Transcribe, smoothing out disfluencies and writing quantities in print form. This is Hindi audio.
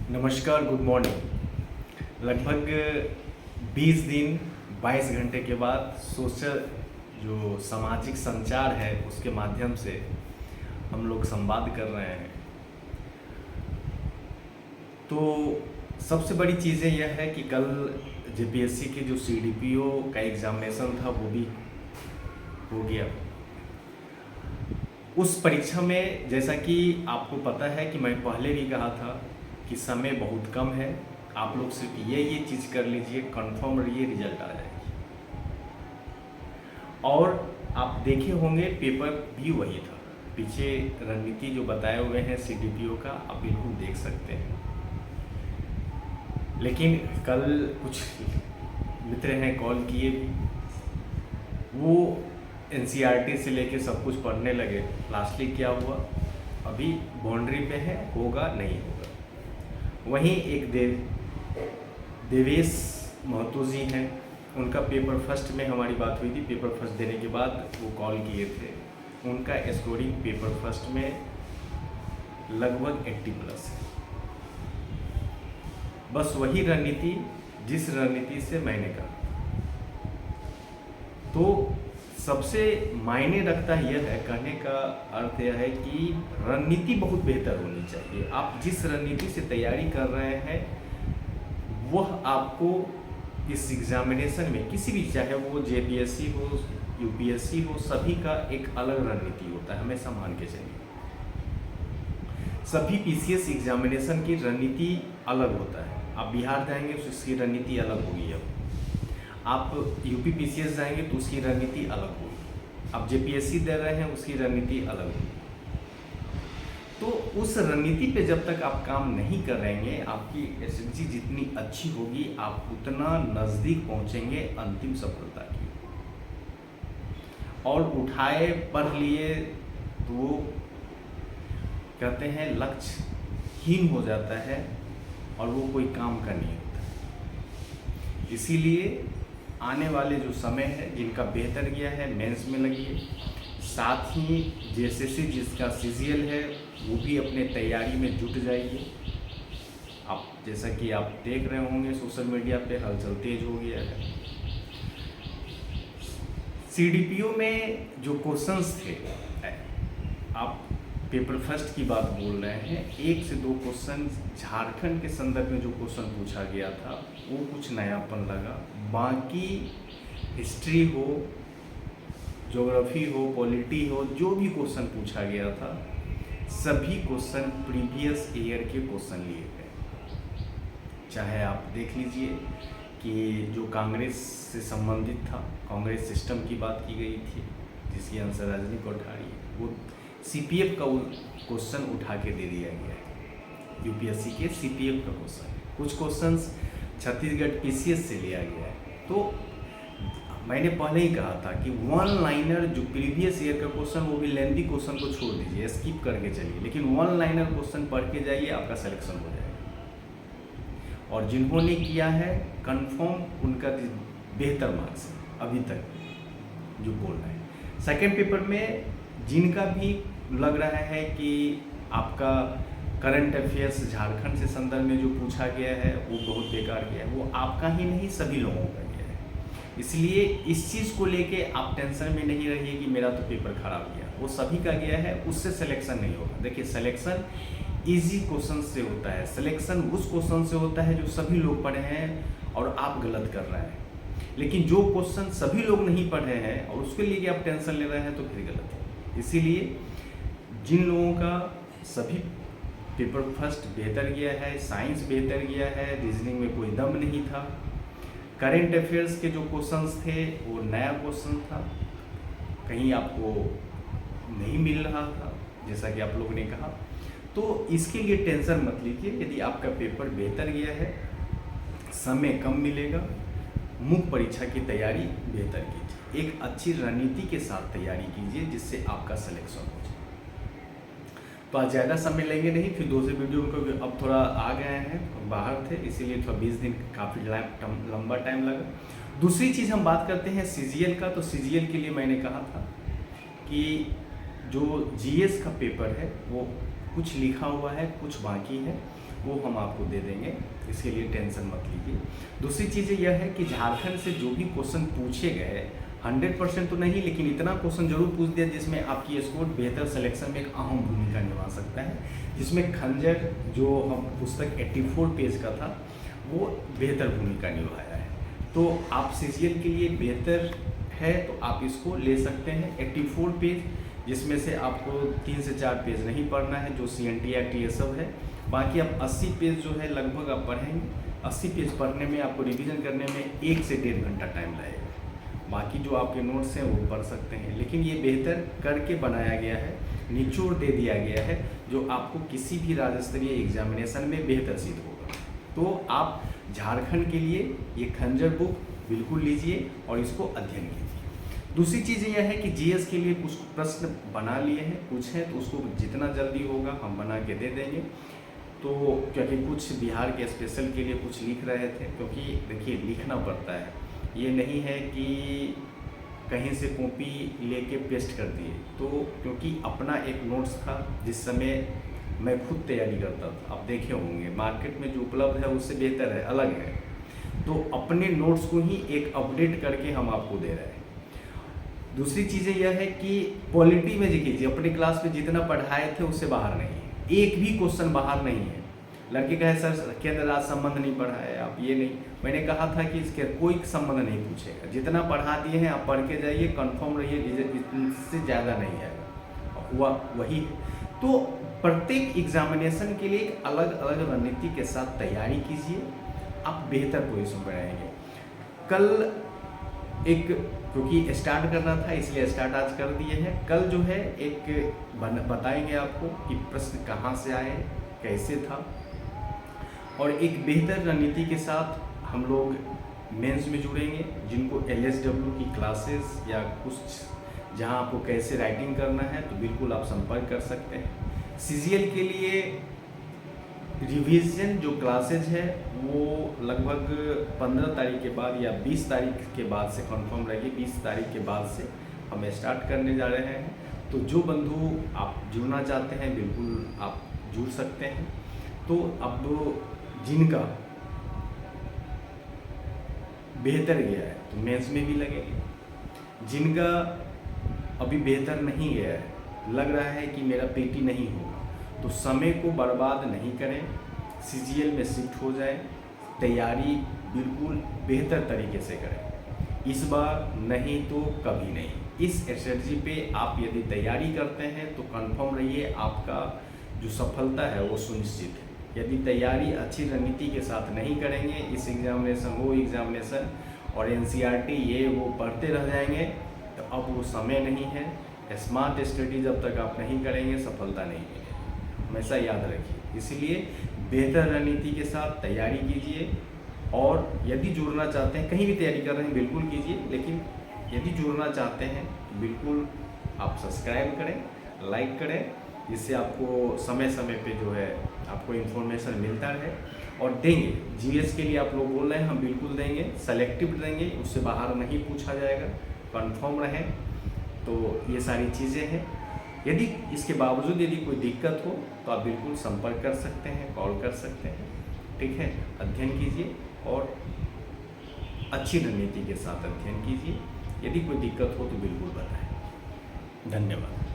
नमस्कार, गुड मॉर्निंग। लगभग 20 दिन 22 घंटे के बाद सोशल जो सामाजिक संचार है उसके माध्यम से हम लोग संवाद कर रहे हैं। तो सबसे बड़ी चीज़ें यह है कि कल जेपीएससी के जो सीडीपीओ का एग्ज़ामिनेशन था वो भी हो गया। उस परीक्षा में जैसा कि आपको पता है कि मैं पहले भी कहा था कि समय बहुत कम है, आप लोग सिर्फ ये चीज़ कर लीजिए, कंफर्म रहिए, रिजल्ट आ जाएगी। और आप देखे होंगे पेपर भी वही था, पीछे रणनीति जो बताए हुए हैं सीडीपीओ का आप बिल्कुल देख सकते हैं। लेकिन कल कुछ मित्र हैं कॉल किए भी, वो एनसीईआरटी से लेके सब कुछ पढ़ने लगे। लास्टली क्या हुआ, अभी बाउंड्री पे है, होगा नहीं होगा। वहीं एक देवेश महतो जी हैं, उनका पेपर फर्स्ट में हमारी बात हुई थी। पेपर फर्स्ट देने के बाद वो कॉल किए थे, उनका स्कोरिंग पेपर फर्स्ट में लगभग 80+ है। बस वही रणनीति जिस रणनीति से मैंने कहा। तो सबसे मायने रखता यह है, कहने का अर्थ यह है कि रणनीति बहुत बेहतर होनी चाहिए। आप जिस रणनीति से तैयारी कर रहे हैं वह आपको इस एग्जामिनेशन में किसी भी, चाहे वो जेपीएससी हो, यूपीएससी हो, सभी का एक अलग रणनीति होता है, हमेशा मान के चलिए। सभी पीसीएस एग्जामिनेशन की रणनीति अलग होता है। आप बिहार जाएंगे तो उसकी रणनीति अलग होगी, अब आप यूपी पीसीएस जाएंगे तो उसकी रणनीति अलग होगी, आप जेपीएससी दे रहे हैं उसकी रणनीति अलग होगी। तो उस रणनीति पे जब तक आप काम नहीं करेंगे, आपकी एसएससी जितनी अच्छी होगी आप उतना नज़दीक पहुंचेंगे अंतिम सफलता की। और उठाए पढ़ लिए तो वो कहते हैं लक्ष्यहीन हो जाता है और वो कोई काम का नहीं होता। इसीलिए आने वाले जो समय है, जिनका बेहतर गया है मेंस में लगिए, साथ ही जेएसएससी जिसका सीजीएल है वो भी अपने तैयारी में जुट जाइए। आप जैसा कि आप देख रहे होंगे सोशल मीडिया पे हलचल तेज हो गया है। सीडीपीओ में जो क्वेश्चंस थे, आप पेपर फर्स्ट की बात बोल रहे हैं, 1 से 2 क्वेश्चन झारखंड के संदर्भ में जो क्वेश्चन पूछा गया था वो कुछ नयापन लगा। बाकी हिस्ट्री हो, ज्योग्राफी हो, पॉलिटी हो, जो भी क्वेश्चन पूछा गया था सभी क्वेश्चन प्रीवियस ईयर के क्वेश्चन लिए गए। चाहे आप देख लीजिए कि जो कांग्रेस से संबंधित था, कांग्रेस सिस्टम की बात की गई थी जिसकी आंसर रजनी कोठारी, वो सीपीएफ का क्वेश्चन उठा के दे दिया गया है। यूपीएससी के सीपीएफ का क्वेश्चन, कुछ क्वेश्चंस छत्तीसगढ़ पीसीएस से लिया गया है। तो मैंने पहले ही कहा था कि 1 लाइनर जो प्रीवियस ईयर का क्वेश्चन, वो भी लेंथी क्वेश्चन को छोड़ दीजिए, स्किप करके चलिए, लेकिन 1 लाइनर क्वेश्चन पढ़ के जाइए, आपका सिलेक्शन हो जाएगा। और जिन्होंने किया है कंफर्म उनका बेहतर मार्क्स है अभी तक जो बोल रहे हैं। सेकेंड पेपर में जिनका भी लग रहा है कि आपका करंट अफेयर्स झारखंड से संदर्भ में जो पूछा गया है वो बहुत बेकार गया है, वो आपका ही नहीं सभी लोगों का गया है। इसलिए इस चीज़ को लेके आप टेंशन में नहीं रहिए कि मेरा तो पेपर खराब गया, वो सभी का गया है, उससे सिलेक्शन नहीं होगा। देखिए सिलेक्शन इजी क्वेश्चन से होता है, सिलेक्शन उस क्वेश्चन से होता है जो सभी लोग पढ़े हैं और आप गलत कर रहे हैं। लेकिन जो क्वेश्चन सभी लोग नहीं पढ़े हैं और उसके लिए आप टेंशन ले रहे हैं तो फिर गलत है। इसीलिए जिन लोगों का सभी पेपर फर्स्ट बेहतर गया है, साइंस बेहतर गया है, रीजनिंग में कोई दम नहीं था, करेंट अफेयर्स के जो क्वेश्चंस थे वो नया क्वेश्चन था, कहीं आपको नहीं मिल रहा था जैसा कि आप लोगों ने कहा, तो इसके लिए टेंशन मत लीजिए। यदि आपका पेपर बेहतर गया है, समय कम मिलेगा, मुख्य परीक्षा की तैयारी बेहतर कीजिए, एक अच्छी रणनीति के साथ तैयारी कीजिए जिससे आपका सिलेक्शन हो जाए। तो आज ज़्यादा समय लेंगे नहीं, फिर दूसरे वीडियो में अब थोड़ा आ गए हैं, बाहर थे इसीलिए थोड़ा 20 दिन काफ़ी लंबा टाइम लगा। दूसरी चीज़ हम बात करते हैं सीजीएल का। तो सीजीएल के लिए मैंने कहा था कि जो जीएस का पेपर है वो कुछ लिखा हुआ है, कुछ बाकी है। वो हम आपको दे देंगे, इसके लिए टेंशन मत लीजिए। दूसरी चीज़ यह है कि झारखंड से जो भी क्वेश्चन पूछे गए 100% तो नहीं, लेकिन इतना क्वेश्चन जरूर पूछ दिया जिसमें आपकी स्कोर बेहतर सिलेक्शन में एक अहम भूमिका निभा सकता है। जिसमें खंजर जो हम पुस्तक 84 पेज का था वो बेहतर भूमिका निभाया है। तो आप सीजीएल के लिए बेहतर है तो आप इसको ले सकते हैं। 84 पेज जिसमें से आपको 3 से 4 पेज नहीं पढ़ना है जो CNTRT ये सब है। बाकी आप 80 पेज जो है लगभग आप पढ़ेंगे। 80 पेज पढ़ने में आपको रिवीजन करने में 1 से 1.5 घंटा टाइम लगेगा। बाकी जो आपके नोट्स हैं वो पढ़ सकते हैं, लेकिन ये बेहतर करके बनाया गया है, निचोड़ दे दिया गया है जो आपको किसी भी राज्य स्तरीय एग्जामिनेशन में बेहतर सिद्ध होगा। तो आप झारखंड के लिए ये खंजर बुक बिल्कुल लीजिए और इसको अध्ययन कीजिए। दूसरी चीज़ यह है कि जीएस के लिए कुछ प्रश्न बना लिए हैं, कुछ हैं तो उसको जितना जल्दी होगा हम बना के दे देंगे। तो क्योंकि कुछ बिहार के स्पेशल के लिए कुछ लिख रहे थे, क्योंकि देखिए लिखना पड़ता है, ये नहीं है कि कहीं से कॉपी लेके पेस्ट कर दिए। तो क्योंकि अपना एक नोट्स था जिस समय मैं खुद तैयारी करता था, आप देखे होंगे मार्केट में जो उपलब्ध है उससे बेहतर है, अलग है। तो अपने नोट्स को ही एक अपडेट करके हम आपको दे रहे हैं। दूसरी चीज़ें यह है कि क्वालिटी में देखिए अपने क्लास में जितना पढ़ाए थे उससे बाहर नहीं है, एक भी क्वेश्चन बाहर नहीं है। लड़के कहे सर केंद्र राज्य संबंध नहीं पढ़ा है आप, ये नहीं, मैंने कहा था कि इसके कोई संबंध नहीं पूछेगा, जितना पढ़ा दिए हैं आप पढ़ के जाइए, कंफर्म रहिए, इससे ज़्यादा नहीं आएगा। हुआ वही। तो प्रत्येक एग्जामिनेशन के लिए एक अलग अलग रणनीति के साथ तैयारी कीजिए, आप बेहतर पोजीशन पर आएंगे। कल एक क्योंकि स्टार्ट करना था इसलिए स्टार्ट आज कर दिए हैं। कल जो है एक बताएंगे आपको कि प्रश्न कहाँ से आए, कैसे था, और एक बेहतर रणनीति के साथ हम लोग मेंस में जुड़ेंगे। जिनको LSW की क्लासेस या कुछ जहां आपको कैसे राइटिंग करना है तो बिल्कुल आप संपर्क कर सकते हैं। CGL के लिए रिवीजन जो क्लासेज है वो लगभग 15 तारीख के बाद या 20 तारीख के बाद से कंफर्म रहेगी। 20 तारीख के बाद से हम स्टार्ट करने जा रहे हैं। तो जो बंधु आप जुड़ना चाहते हैं बिल्कुल आप जुड़ सकते हैं। तो अब जिनका बेहतर गया है तो मेंस में भी लगेंगे, जिनका अभी बेहतर नहीं गया है, लग रहा है कि मेरा पेटी नहीं होगा, तो समय को बर्बाद नहीं करें, CGL में शिफ्ट हो जाएं, तैयारी बिल्कुल बेहतर तरीके से करें। इस बार नहीं तो कभी नहीं। इस स्ट्रेटजी पे आप यदि तैयारी करते हैं तो कंफर्म रहिए आपका जो सफलता है वो सुनिश्चित है। यदि तैयारी अच्छी रणनीति के साथ नहीं करेंगे, इस एग्जामिनेशन वो एग्जामिनेशन और NCERT ये वो पढ़ते रह जाएंगे, तो अब वो समय नहीं है। स्मार्ट स्टडी जब तक आप नहीं करेंगे सफलता नहीं मिलेगी, हमेशा याद रखिए। इसलिए बेहतर रणनीति के साथ तैयारी कीजिए, और यदि जुड़ना चाहते हैं, कहीं भी तैयारी कर रहे हैं बिल्कुल कीजिए, लेकिन यदि जुड़ना चाहते हैं तो बिल्कुल आप सब्सक्राइब करें, लाइक करें, जिससे आपको समय समय पे जो है आपको इन्फॉर्मेशन मिलता रहे। और देंगे GS के लिए आप लोग बोल रहे हैं, हम बिल्कुल देंगे, सेलेक्टिव देंगे, उससे बाहर नहीं पूछा जाएगा, कंफर्म रहें। तो ये सारी चीज़ें हैं। यदि इसके बावजूद यदि कोई दिक्कत हो तो आप बिल्कुल संपर्क कर सकते हैं, कॉल कर सकते हैं, ठीक है। अध्ययन कीजिए और अच्छी रणनीति के साथ अध्ययन कीजिए। यदि कोई दिक्कत हो तो बिल्कुल बताएं। धन्यवाद।